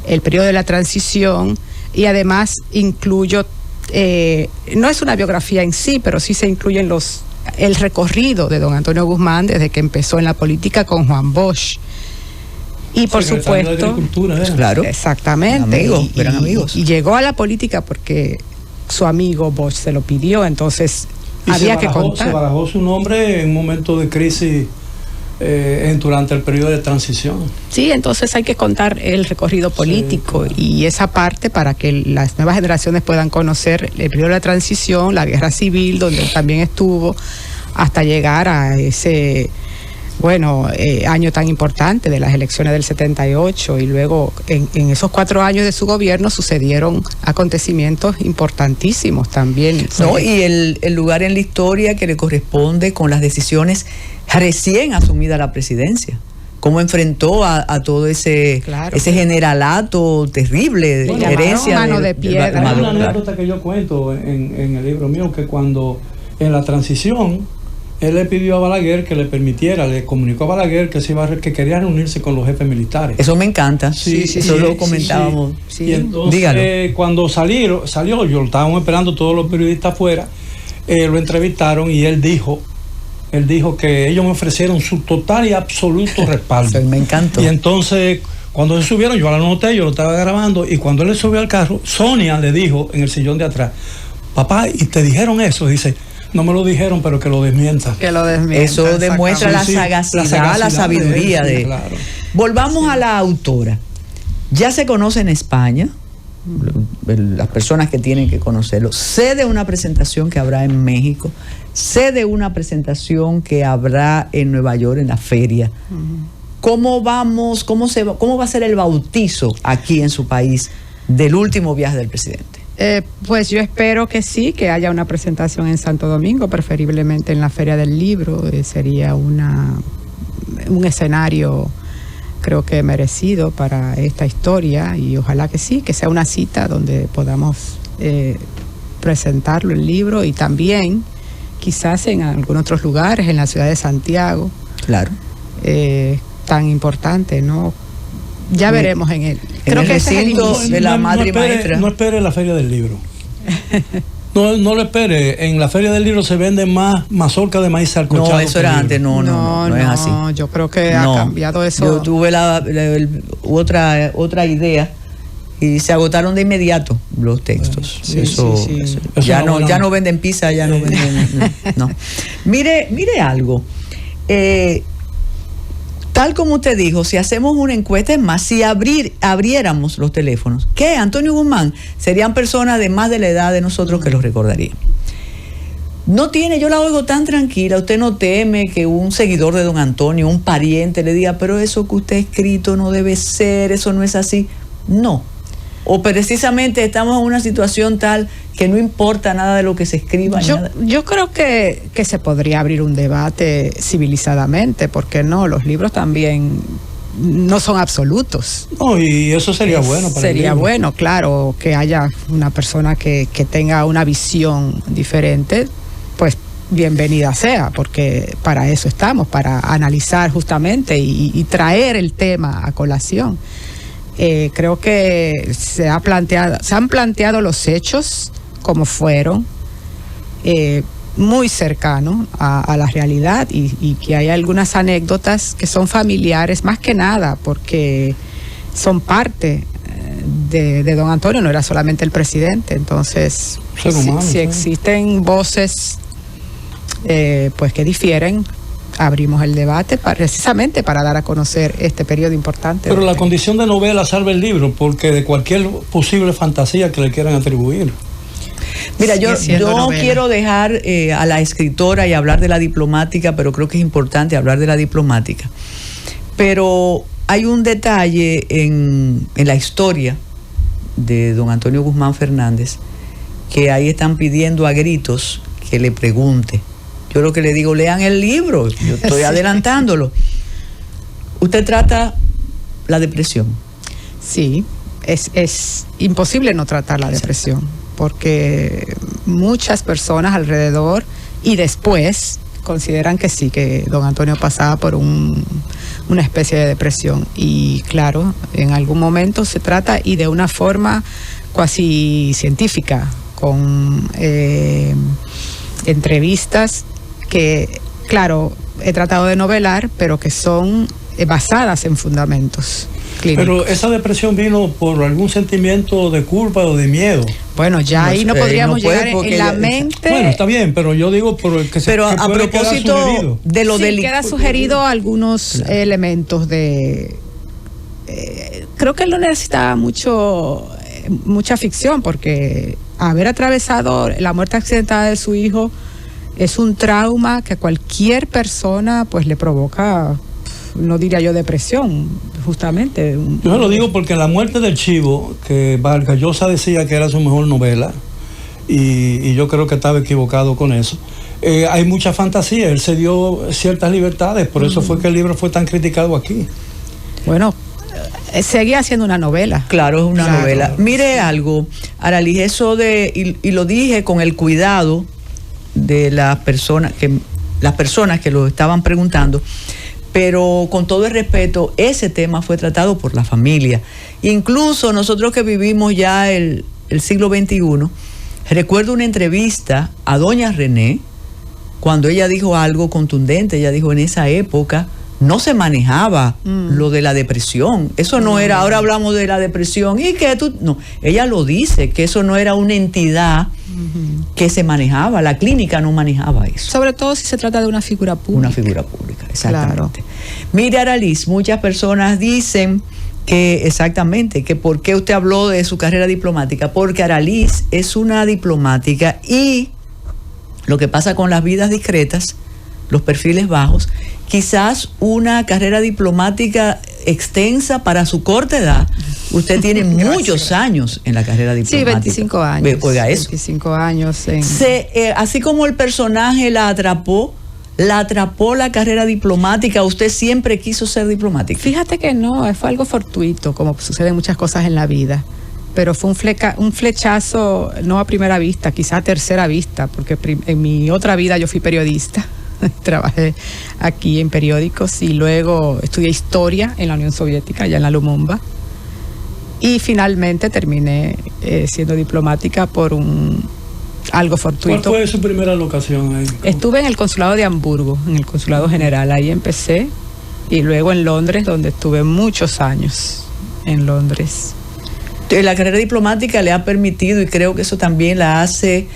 El periodo de la transición, y además incluyo, no es una biografía en sí, pero sí se incluyen el recorrido de don Antonio Guzmán desde que empezó en la política con Juan Bosch. Y por supuesto, claro, exactamente, eran amigos. Y llegó a la política porque su amigo Bosch se lo pidió, entonces había que contar. Se barajó su nombre en un momento de crisis durante el periodo de transición. Sí, entonces hay que contar el recorrido político, sí, claro, y esa parte para que las nuevas generaciones puedan conocer el periodo de la transición, la guerra civil, donde también estuvo, hasta llegar a ese año tan importante de las elecciones del 78, y luego en esos 4 años de su gobierno sucedieron acontecimientos importantísimos también. Y el lugar en la historia que le corresponde con las decisiones recién asumida la presidencia. Cómo enfrentó a todo ese generalato terrible de herencia. Mano de piedra. Hay una anécdota que yo cuento en el libro mío, que cuando en la transición él le pidió a Balaguer que le permitiera, le comunicó a Balaguer que quería reunirse con los jefes militares. Eso me encanta. Sí, eso lo comentábamos. Sí. Y entonces, cuando salió, yo lo estábamos esperando todos los periodistas afuera, lo entrevistaron y él dijo que ellos me ofrecieron su total y absoluto respaldo. Eso me encantó. Y entonces, cuando se subieron, yo la noté, yo lo estaba grabando, y cuando él le subió al carro, Sonia le dijo en el sillón de atrás, papá, ¿y te dijeron eso? Dice, No me lo dijeron, pero que lo desmientan. Que lo desmientan. Eso demuestra la Sí, sagacidad, la sabiduría sí, de... claro. Volvamos a la autora. Ya se conoce en España, las personas que tienen que conocerlo. Sé de una presentación que habrá en México, sé de una presentación que habrá en Nueva York en la feria. ¿Cómo va a ser el bautizo aquí en su país del último viaje del presidente? Pues yo espero que sí, que haya una presentación en Santo Domingo, preferiblemente en la Feria del Libro. Sería un escenario, creo que merecido para esta historia, y ojalá que sí, que sea una cita donde podamos presentarlo el libro, y también quizás en algunos otros lugares, en la ciudad de Santiago. Claro. Tan importante, ¿no? Ya veremos en él. Creo que ese es el inicio de la madre y maestra. No espere la Feria del Libro. No lo espere. En la Feria del Libro se venden más mazorca de maíz salcochado. No, eso era antes. No es así. Yo creo que ha cambiado eso. Yo tuve otra idea y se agotaron de inmediato los textos. Sí. Eso ya no venden pizza, ya no venden. No. Mire algo. Tal como usted dijo, si hacemos una encuesta, es más, si abriéramos los teléfonos, ¿qué? Antonio Guzmán, serían personas de más de la edad de nosotros que los recordarían. Yo la oigo tan tranquila, usted no teme que un seguidor de don Antonio, un pariente, le diga, pero eso que usted ha escrito no debe ser, eso no es así. No. O precisamente estamos en una situación tal que no importa nada de lo que se escriba. Yo creo que se podría abrir un debate civilizadamente, porque no, los libros también no son absolutos. No, y eso sería bueno para el libro. Sería bueno, claro, que haya una persona que tenga una visión diferente, pues bienvenida sea, porque para eso estamos, para analizar justamente y traer el tema a colación. Creo que se han planteado los hechos como fueron, muy cercanos a la realidad, y que hay algunas anécdotas que son familiares, más que nada porque son parte de don Antonio, no era solamente el presidente. Entonces, si existen voces pues que difieren, abrimos el debate precisamente para dar a conocer este periodo importante. Pero la condición de novela salva el libro, porque de cualquier posible fantasía que le quieran atribuir. Mira, yo quiero dejar a la escritora y hablar de la diplomática, pero creo que es importante hablar de la diplomática. Pero hay un detalle en la historia de don Antonio Guzmán Fernández, que ahí están pidiendo a gritos que le pregunte. Yo lo que le digo, lean el libro, yo estoy adelantándolo. Usted trata la depresión. Sí, es imposible no tratar la depresión, porque muchas personas alrededor y después consideran que sí, que don Antonio pasaba por una especie de depresión. Y claro, en algún momento se trata, y de una forma cuasi científica, con entrevistas que, claro, he tratado de novelar, pero que son basadas en fundamentos clínicos. Pero esa depresión vino por algún sentimiento de culpa o de miedo. Bueno, ya ahí no podríamos llegar en la mente. Bueno, está bien, pero yo digo por el que se Pero a propósito de lo del... queda sugerido algunos elementos de... creo que él no necesitaba mucha ficción, porque haber atravesado la muerte accidentada de su hijo es un trauma que a cualquier persona pues le provoca, no diría yo depresión, justamente. Yo lo digo porque la muerte del Chivo, que Vargas Llosa decía que era su mejor novela, y yo creo que estaba equivocado con eso. Hay mucha fantasía, él se dio ciertas libertades, por eso fue que el libro fue tan criticado aquí. Bueno, seguía siendo una novela. Claro, es una novela. Mire algo, Aralis, eso de, y lo dije con el cuidado de las personas que lo estaban preguntando, pero con todo el respeto, ese tema fue tratado por la familia. Incluso nosotros que vivimos ya el siglo XXI, recuerdo una entrevista a doña René, cuando ella dijo algo contundente. Ella dijo, en esa época no se manejaba lo de la depresión. Eso no era, ahora hablamos de la depresión y que tú... No, ella lo dice, que eso no era una entidad que se manejaba, la clínica no manejaba eso. Sobre todo si se trata de una figura pública. Una figura pública, exactamente. Claro. Mire, Araliz, muchas personas dicen que exactamente, que por qué usted habló de su carrera diplomática, porque Araliz es una diplomática y lo que pasa con las vidas discretas, los perfiles bajos, quizás una carrera diplomática extensa para su corta edad. Usted tiene muchos años en la carrera diplomática. Sí, 25 años. Oiga eso. 25 años. Así como el personaje la atrapó la carrera diplomática. ¿Usted siempre quiso ser diplomática? Fíjate que no, fue algo fortuito, como suceden muchas cosas en la vida. Pero fue un flechazo, no a primera vista, quizá a tercera vista, porque en mi otra vida yo fui periodista. Trabajé aquí en periódicos y luego estudié historia en la Unión Soviética, allá en la Lumumba. Y finalmente terminé siendo diplomática por algo fortuito. ¿Cuál fue su primera locación ahí? Estuve en el consulado de Hamburgo, en el consulado general. Ahí empecé. Y luego en Londres, donde estuve muchos años en Londres. La carrera diplomática le ha permitido, y creo que eso también la hace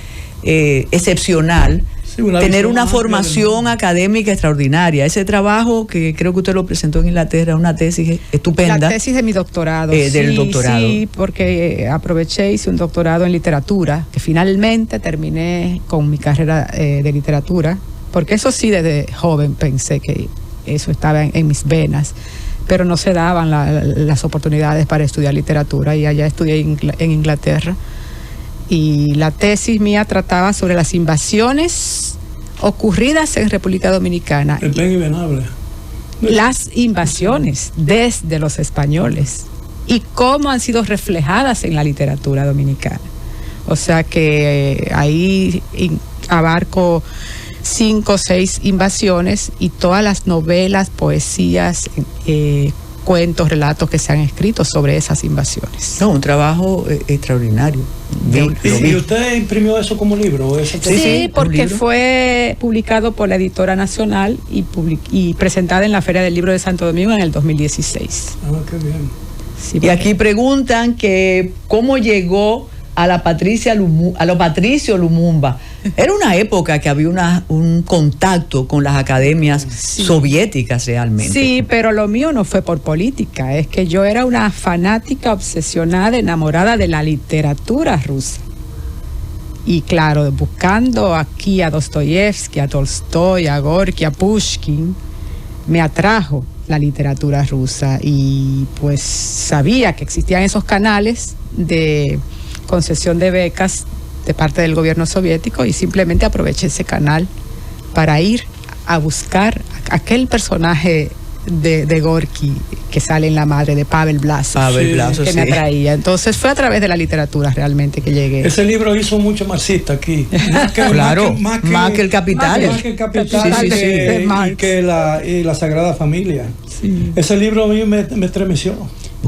excepcional, sí, tener una formación académica extraordinaria. Ese trabajo que creo que usted lo presentó en Inglaterra, una tesis estupenda. La tesis de mi doctorado. Del doctorado. Sí, porque aproveché, hice un doctorado en literatura, que finalmente terminé con mi carrera de literatura, porque eso sí, desde joven pensé que eso estaba en mis venas, pero no se daban las oportunidades para estudiar literatura, y allá estudié en Inglaterra. Y la tesis mía trataba sobre las invasiones ocurridas en República Dominicana. El Pen y Venable. Las invasiones desde los españoles y cómo han sido reflejadas en la literatura dominicana. O sea que ahí abarco 5 o 6 invasiones y todas las novelas, poesías, cuentos, relatos que se han escrito sobre esas invasiones. No, un trabajo extraordinario. ¿Y usted imprimió eso como libro? Sí, porque fue publicado por la Editora Nacional y presentada en la Feria del Libro de Santo Domingo en el 2016. Ah, qué bien. Sí, y aquí preguntan que cómo llegó a los Patricio Lumumba. Era una época que había un contacto con las academias soviéticas realmente. Sí, pero lo mío no fue por política, es que yo era una fanática obsesionada, enamorada de la literatura rusa. Y claro, buscando aquí a Dostoyevsky, a Tolstoy, a Gorky, a Pushkin, me atrajo la literatura rusa y pues sabía que existían esos canales de concesión de becas de parte del gobierno soviético y simplemente aproveché ese canal para ir a buscar aquel personaje de Gorky que sale en La Madre, de Pavel Blasov, que me atraía. Entonces fue a través de la literatura realmente que llegué. Ese libro hizo mucho marxista aquí. Más que el Capital. Más que el Capital y que la Sagrada Familia. Sí. Ese libro a mí me estremeció.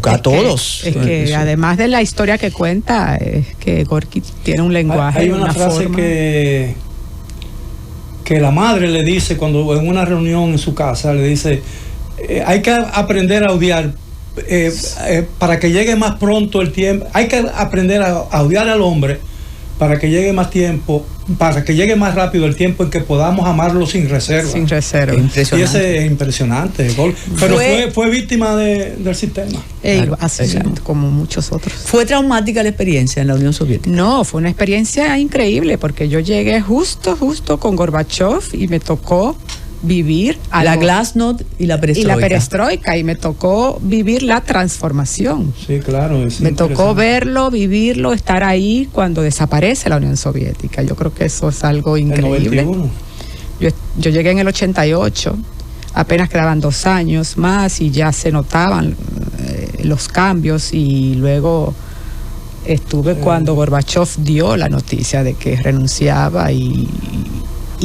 A todos. Es que además de la historia que cuenta, es que Gorky tiene un lenguaje. Hay una frase forma que la madre le dice cuando en una reunión en su casa, le dice, hay que aprender a odiar para que llegue más pronto el tiempo. Hay que aprender a odiar al hombre para que llegue más tiempo, para que llegue más rápido el tiempo en que podamos amarlo sin reserva. Sin reserva. Y ese es impresionante. Pero fue víctima del sistema. Así como muchos otros. ¿Fue traumática la experiencia en la Unión Soviética? No, fue una experiencia increíble porque yo llegué justo con Gorbachev y me tocó vivir la Glasnost y la perestroika. Y me tocó vivir la transformación. Sí, claro. Me tocó verlo, vivirlo, estar ahí cuando desaparece la Unión Soviética. Yo creo que eso es algo increíble. Yo llegué en el 88, apenas quedaban 2 años más y ya se notaban los cambios, y luego estuve cuando Gorbachev dio la noticia de que renunciaba y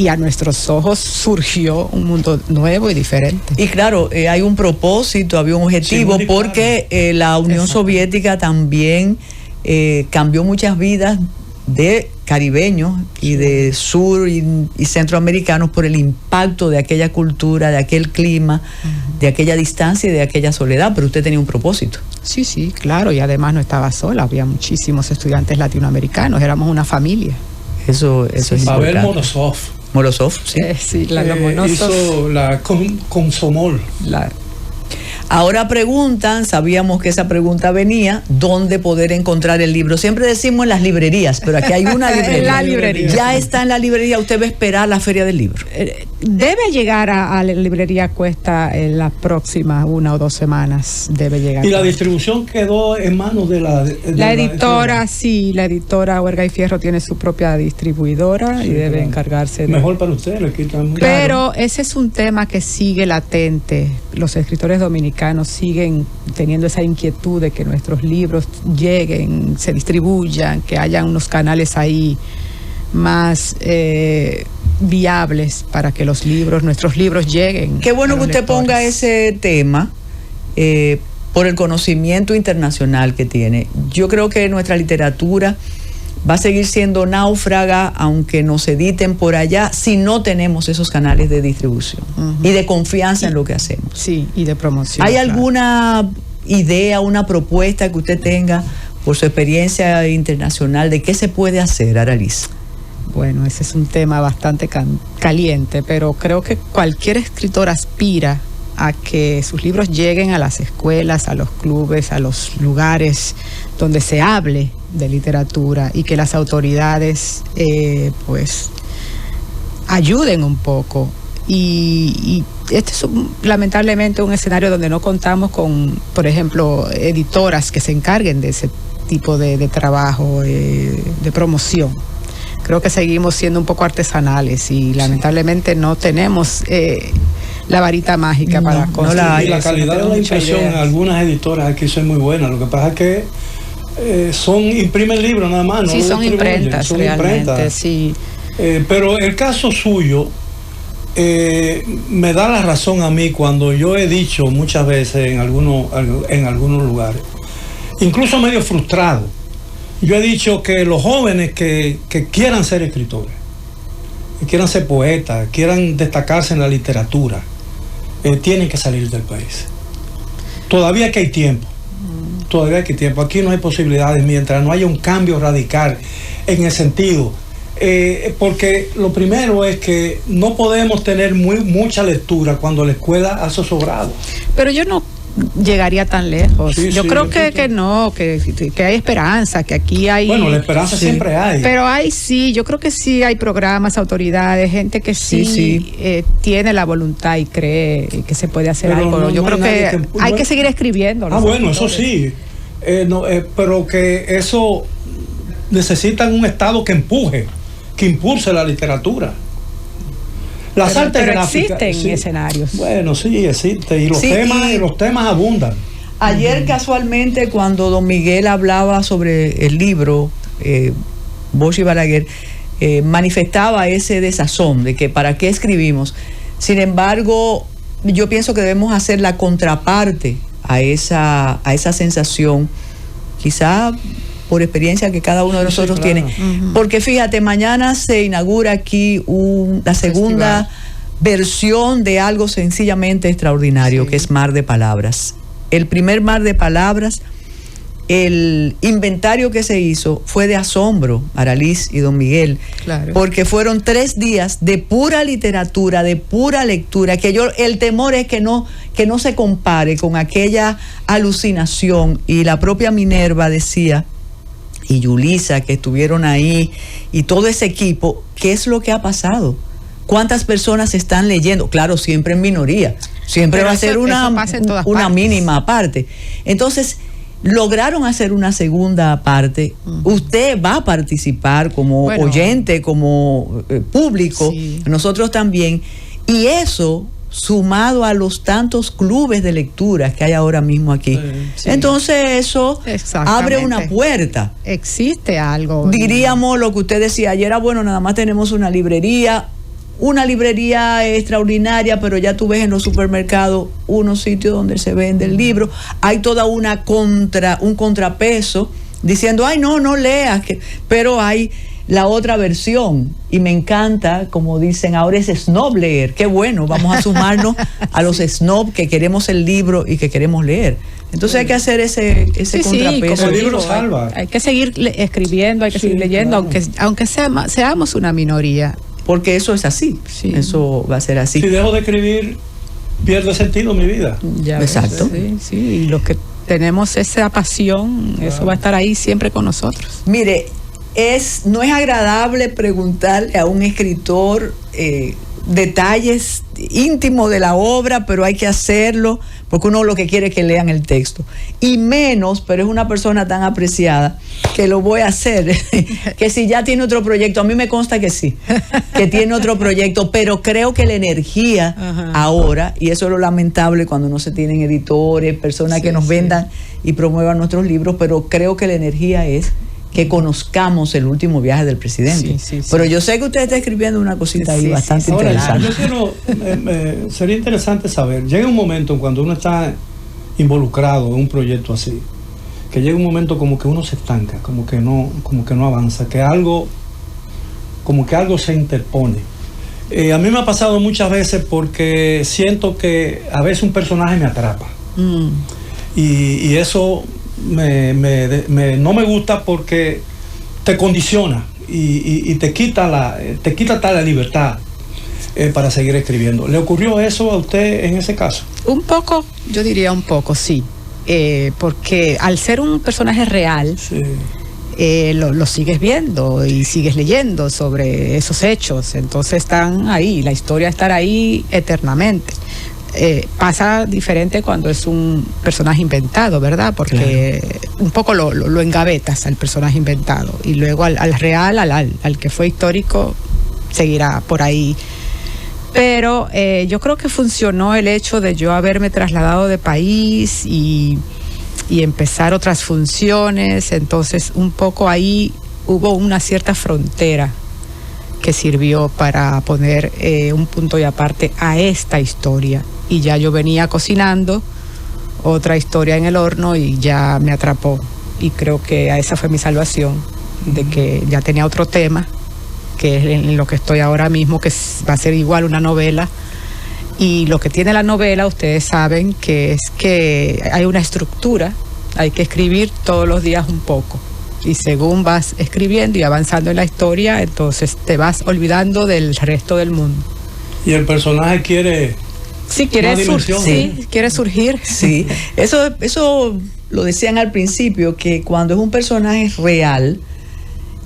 a nuestros ojos surgió un mundo nuevo y diferente. Y claro, hay un propósito, había un objetivo, sí, porque la Unión Soviética también cambió muchas vidas de caribeños y de sur y centroamericanos por el impacto de aquella cultura, de aquel clima, de aquella distancia y de aquella soledad, pero usted tenía un propósito. Sí, claro, y además no estaba sola, había muchísimos estudiantes latinoamericanos, éramos una familia. Eso es importante. Pavel Morozov. Morozov, sí. Sí, la Lomonosov. Hizo la Komsomol. Ahora preguntan, sabíamos que esa pregunta venía, ¿dónde poder encontrar el libro? Siempre decimos en las librerías, pero aquí hay una librería. En la librería. Ya está en la librería, usted va a esperar la Feria del Libro. Debe llegar a la librería Cuesta en las próximas 1 o 2 semanas. Debe llegar. Y la distribución quedó en manos de la editora, sí, la editora Huerga y Fierro tiene su propia distribuidora, sí, y debe encargarse de... Mejor para usted, le quitan mucho. Pero ese es un tema que sigue latente. Los escritores dominicanos siguen teniendo esa inquietud de que nuestros libros lleguen, se distribuyan, que haya unos canales ahí más viables para que nuestros libros lleguen. Qué bueno que usted ponga ese tema por el conocimiento internacional que tiene. Yo creo que nuestra literatura va a seguir siendo náufraga, aunque nos editen por allá, si no tenemos esos canales de distribución y de confianza en lo que hacemos. Sí, y de promoción. ¿Hay alguna idea, una propuesta que usted tenga por su experiencia internacional de qué se puede hacer, Aralys? Bueno, ese es un tema bastante caliente, pero creo que cualquier escritor aspira a que sus libros lleguen a las escuelas, a los clubes, a los lugares donde se hable de literatura y que las autoridades pues ayuden un poco. Y este es lamentablemente un escenario donde no contamos con, por ejemplo, editoras que se encarguen de ese tipo de trabajo, de promoción. Creo que seguimos siendo un poco artesanales y lamentablemente no tenemos la varita mágica para construir. Y la calidad de la impresión en algunas editoras aquí son muy buenas. Lo que pasa es que imprimen libros nada más. Sí, son imprentas, realmente, sí. Pero el caso suyo me da la razón a mí cuando yo he dicho muchas veces en algunos lugares, incluso medio frustrado, yo he dicho que los jóvenes que quieran ser escritores, que quieran ser poetas, quieran destacarse en la literatura, tienen que salir del país. Todavía que hay tiempo. Todavía hay tiempo. Aquí no hay posibilidades mientras no haya un cambio radical en el sentido. Porque lo primero es que no podemos tener mucha lectura cuando la escuela ha sobrado. Pero yo no llegaría tan lejos. Sí, yo sí, creo que hay esperanza, que aquí hay... Bueno, la esperanza siempre hay. Pero yo creo que sí hay programas, autoridades, gente que tiene la voluntad y cree que se puede hacer algo. Yo creo que hay que seguir escribiendo. Bueno, eso sí. Pero que eso necesitan un Estado que empuje, que impulse la literatura. Las artes gráficas existen escenarios. Bueno, sí, existen. Y los temas abundan. Ayer casualmente cuando don Miguel hablaba sobre el libro, Bosch y Balaguer, manifestaba ese desazón de que para qué escribimos. Sin embargo, yo pienso que debemos hacer la contraparte a esa sensación, quizá por experiencia que cada uno de nosotros tiene. Porque fíjate, mañana se inaugura aquí la segunda versión de algo sencillamente extraordinario, que es Mar de Palabras. El primer Mar de Palabras, el inventario que se hizo fue de asombro, Aralys y don Miguel, porque fueron 3 días de pura literatura, de pura lectura, que el temor es que no se compare con aquella alucinación. Y la propia Minerva decía, y Yulisa, que estuvieron ahí, y todo ese equipo, ¿qué es lo que ha pasado? ¿Cuántas personas están leyendo? Claro, siempre en minoría, siempre va a ser una mínima parte. Entonces, lograron hacer una segunda parte. Usted va a participar como oyente, como público, nosotros también, y eso sumado a los tantos clubes de lectura que hay ahora mismo aquí. Entonces eso abre una puerta. Existe algo. Diríamos lo que usted decía ayer, nada más tenemos una librería extraordinaria, pero ya tú ves en los supermercados unos sitios donde se vende el libro, hay toda un contrapeso diciendo, ay, no leas, pero hay la otra versión. Y me encanta, como dicen, ahora es snob leer. Qué bueno, vamos a sumarnos a los snob que queremos el libro y que queremos leer. Entonces hay que hacer ese contrapeso. Como el libro salva. Hay que seguir escribiendo, hay que seguir leyendo, claro. aunque seamos una minoría. Porque eso es así, eso va a ser así. Si dejo de escribir, pierde sentido mi vida. Ya exacto. Sí, y los que tenemos esa pasión, claro, eso va a estar ahí siempre con nosotros. Mire, no es agradable preguntarle a un escritor detalles íntimos de la obra, pero hay que hacerlo porque uno lo que quiere es que lean el texto. Y menos, pero es una persona tan apreciada que lo voy a hacer, que si ya tiene otro proyecto, a mí me consta que sí, que tiene otro proyecto, pero creo que la energía ahora, y eso es lo lamentable cuando no se tienen editores, personas que nos vendan y promuevan nuestros libros, pero creo que la energía es que conozcamos el último viaje del presidente. Pero yo sé que usted está escribiendo una cosita ahí bastante interesante. Ahora, sería interesante saber, llega un momento cuando uno está involucrado en un proyecto así, que llega un momento como que uno se estanca, como que no avanza, como que algo se interpone. A mí me ha pasado muchas veces porque siento que a veces un personaje me atrapa. Y eso no me gusta porque te condiciona y te quita la libertad para seguir escribiendo. ¿Le ocurrió eso a usted en ese caso? Un poco, yo diría un poco, sí. Porque al ser un personaje real, lo sigues viendo y sigues leyendo sobre esos hechos. Entonces están ahí, la historia estará ahí eternamente. Pasa diferente cuando es un personaje inventado, ¿verdad? Porque un poco lo engavetas al personaje inventado y luego al real, al que fue histórico, seguirá por ahí. Pero yo creo que funcionó el hecho de yo haberme trasladado de país y empezar otras funciones. Entonces un poco ahí hubo una cierta frontera que sirvió para poner un punto y aparte a esta historia. Y ya yo venía cocinando otra historia en el horno y ya me atrapó. Y creo que a esa fue mi salvación, de que ya tenía otro tema, que es en lo que estoy ahora mismo, que va a ser igual una novela. Y lo que tiene la novela, ustedes saben, que es que hay una estructura, hay que escribir todos los días un poco. Y según vas escribiendo y avanzando en la historia, entonces te vas olvidando del resto del mundo. Y el personaje quiere... Sí, quiere surgir. Sí, eso lo decían al principio, que cuando es un personaje real,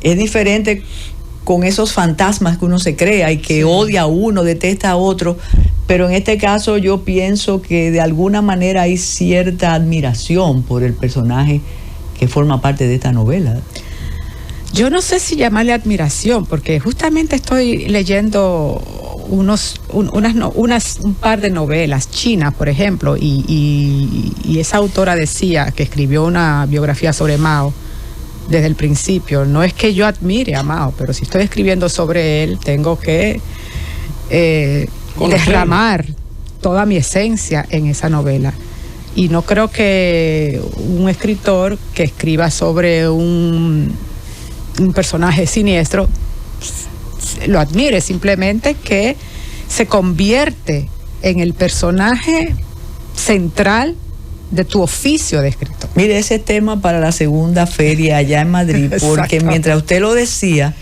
es diferente con esos fantasmas que uno se crea y que odia a uno, detesta a otro. Pero en este caso yo pienso que de alguna manera hay cierta admiración por el personaje que forma parte de esta novela. Yo no sé si llamarle admiración, porque justamente estoy leyendo un par de novelas chinas, por ejemplo, y esa autora decía que escribió una biografía sobre Mao desde el principio. No es que yo admire a Mao, pero si estoy escribiendo sobre él, tengo que derramar toda mi esencia en esa novela. Y no creo que un escritor que escriba sobre un personaje siniestro lo admire, simplemente que se convierte en el personaje central de tu oficio de escritor. Mire, ese tema para la segunda feria allá en Madrid, porque mientras usted lo decía,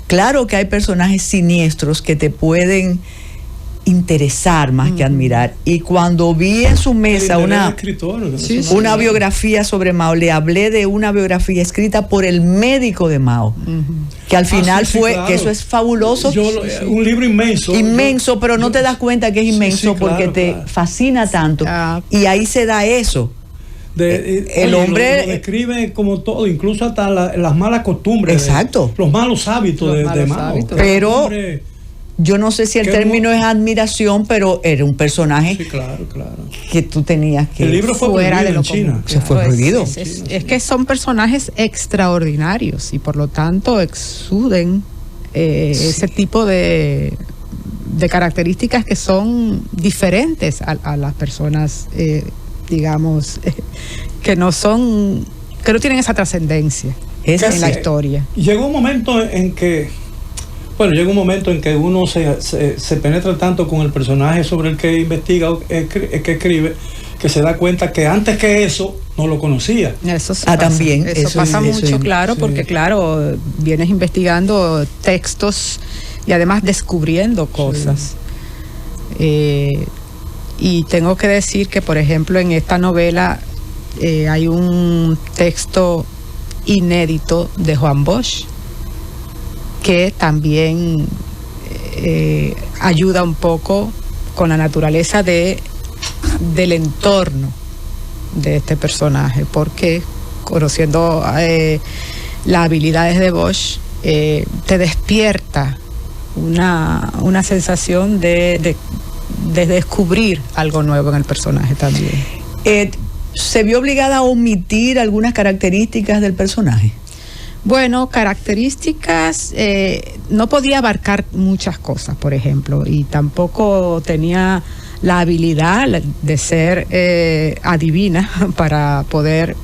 claro que hay personajes siniestros que te pueden interesar más que admirar. Y cuando vi en su mesa una biografía sobre Mao, le hablé de una biografía escrita por el médico de Mao, que al final claro. Que eso es fabuloso. Un libro inmenso. Pero no te das cuenta que es inmenso porque te fascina tanto. Y ahí se da eso. El hombre lo describe como todo, incluso hasta las malas costumbres. Exacto. Los malos hábitos de Mao. Pero yo no sé si el término es admiración, pero era un personaje que tú tenías que... El libro fue fuera de lo China. Se fue prohibido. Es que son personajes extraordinarios y por lo tanto exuden ese tipo de características que son diferentes a las personas, digamos, que no tienen esa trascendencia. en la historia. Llegó un momento en que uno se penetra tanto con el personaje sobre el que investiga, que escribe, que se da cuenta que antes que eso no lo conocía. Eso sí pasa. También. Eso pasa mucho, claro, porque claro, vienes investigando textos y además descubriendo cosas. Y tengo que decir que, por ejemplo, en esta novela hay un texto inédito de Juan Bosch que también ayuda un poco con la naturaleza del entorno de este personaje, porque conociendo las habilidades de Bosch te despierta una sensación de descubrir algo nuevo en el personaje también. ¿Se vio obligada a omitir algunas características del personaje? Bueno, características, no podía abarcar muchas cosas, por ejemplo, y tampoco tenía la habilidad de ser adivina para poder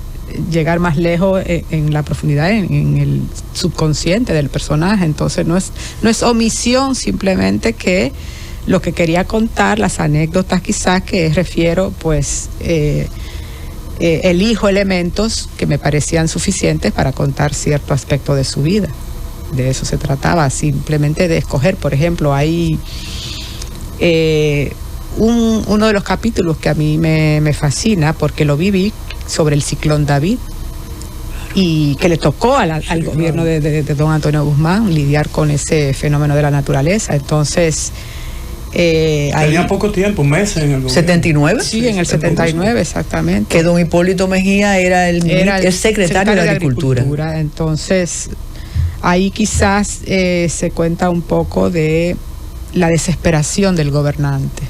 llegar más lejos en la profundidad, en el subconsciente del personaje. Entonces no es omisión, simplemente que lo que quería contar, las anécdotas quizás que refiero, pues elijo elementos que me parecían suficientes para contar cierto aspecto de su vida. De eso se trataba, simplemente de escoger. Por ejemplo, hay uno de los capítulos que a mí me fascina, porque lo viví, sobre el ciclón David, y que le tocó al gobierno de don Antonio Guzmán lidiar con ese fenómeno de la naturaleza. Entonces tenía poco tiempo, meses en el gobierno. ¿79? Sí, en el 79, exactamente. Que don Hipólito Mejía era el secretario de Agricultura. Entonces, ahí quizás se cuenta un poco de la desesperación del gobernante.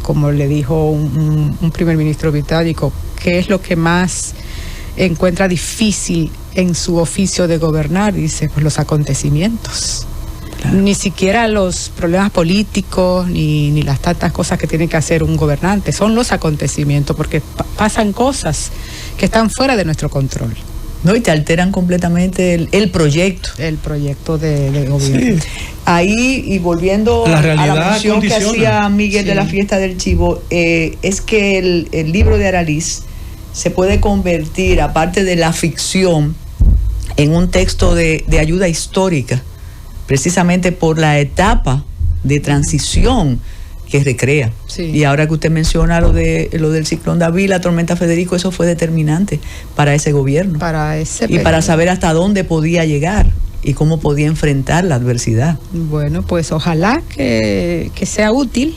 Como le dijo un primer ministro británico, ¿qué es lo que más encuentra difícil en su oficio de gobernar? Dice, pues los acontecimientos. Claro. Ni siquiera los problemas políticos ni las tantas cosas que tiene que hacer un gobernante, son los acontecimientos, porque pasan cosas que están fuera de nuestro control. No, y te alteran completamente el proyecto. El proyecto de gobierno. Sí. Ahí, y volviendo a la mención que hacía Miguel de la fiesta del chivo, es que el libro de Araliz se puede convertir, aparte de la ficción, en un texto de ayuda histórica, precisamente por la etapa de transición que recrea. Sí. Y ahora que usted menciona lo del ciclón David, la tormenta Federico, eso fue determinante para ese gobierno. Y para saber hasta dónde podía llegar y cómo podía enfrentar la adversidad. Bueno, pues ojalá que sea útil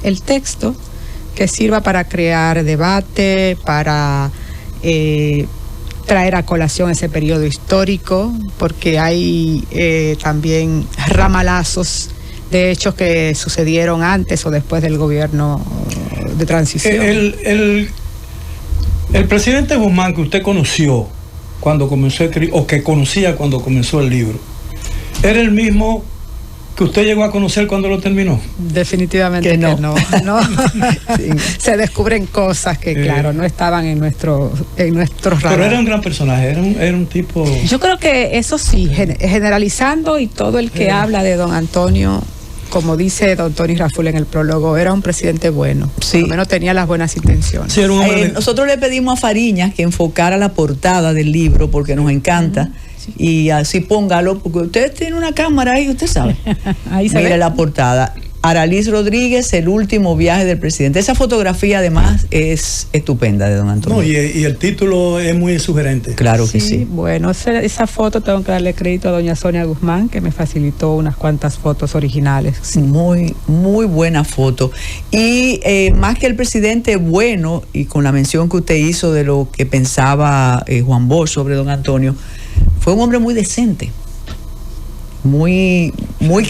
el texto, que sirva para crear debate, para traer a colación ese periodo histórico, porque hay también ramalazos de hechos que sucedieron antes o después del gobierno de transición. El presidente Guzmán que usted conoció cuando comenzó a escribir, o que conocía cuando comenzó el libro, ¿era el mismo que usted llegó a conocer cuando lo terminó? Definitivamente que no. Sí. Se descubren cosas que, claro, no estaban en nuestros radar. Pero era un gran personaje, era un tipo... Yo creo que eso sí, generalizando, y todo el que habla de don Antonio, como dice don Tony Raful en el prólogo, era un presidente bueno. Sí. Por lo menos tenía las buenas intenciones. Sí, era un hombre nosotros le pedimos a Fariñas que enfocara la portada del libro, porque nos encanta. Sí. Y así póngalo, porque usted tiene una cámara ahí, usted sabe. Ahí se Mire ve la portada. Araliz Rodríguez, el último viaje del presidente. Esa fotografía además es estupenda de don Antonio. No, y el título es muy sugerente. Claro que sí. Bueno, esa foto tengo que darle crédito a doña Sonia Guzmán, que me facilitó unas cuantas fotos originales. Sí. Muy, muy buena foto. Y más que el presidente bueno, y con la mención que usted hizo de lo que pensaba Juan Bosch sobre don Antonio, fue un hombre muy decente, muy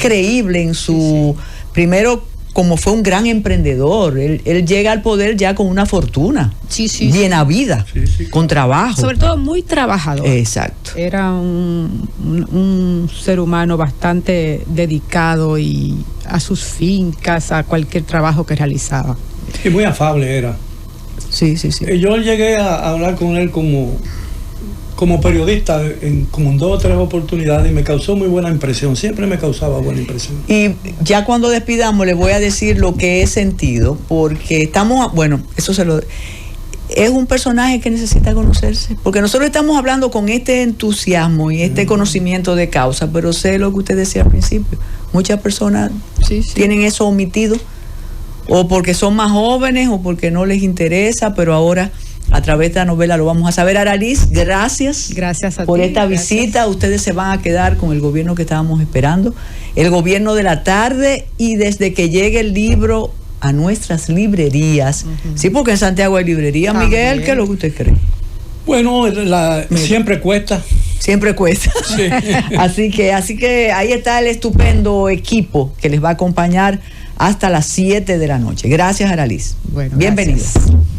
creíble en su... Sí. Primero, como fue un gran emprendedor, él llega al poder ya con una fortuna, bien habida, con trabajo. Sobre todo muy trabajador. Exacto. Era un ser humano bastante dedicado y a sus fincas, a cualquier trabajo que realizaba. Sí, muy afable era. Sí. Yo llegué a hablar con él como como periodista como en 2 o 3 oportunidades y me causó muy buena impresión, siempre me causaba buena impresión. Y ya cuando despidamos le voy a decir lo que he sentido, porque estamos, bueno, es un personaje que necesita conocerse, porque nosotros estamos hablando con este entusiasmo y este conocimiento de causa, pero sé lo que usted decía al principio, muchas personas tienen eso omitido, o porque son más jóvenes o porque no les interesa, pero ahora a través de la novela lo vamos a saber. Aralys, gracias a por ti, esta visita. Ustedes se van a quedar con el gobierno que estábamos esperando, el gobierno de la tarde, y desde que llegue el libro a nuestras librerías. Sí, porque en Santiago hay librería. Miguel, ¿qué es lo que usted cree? Bueno, siempre cuesta. Siempre cuesta. Sí. Así que ahí está el estupendo equipo que les va a acompañar hasta las 7 de la noche. Gracias, Aralys. Bueno, bienvenidos. Gracias.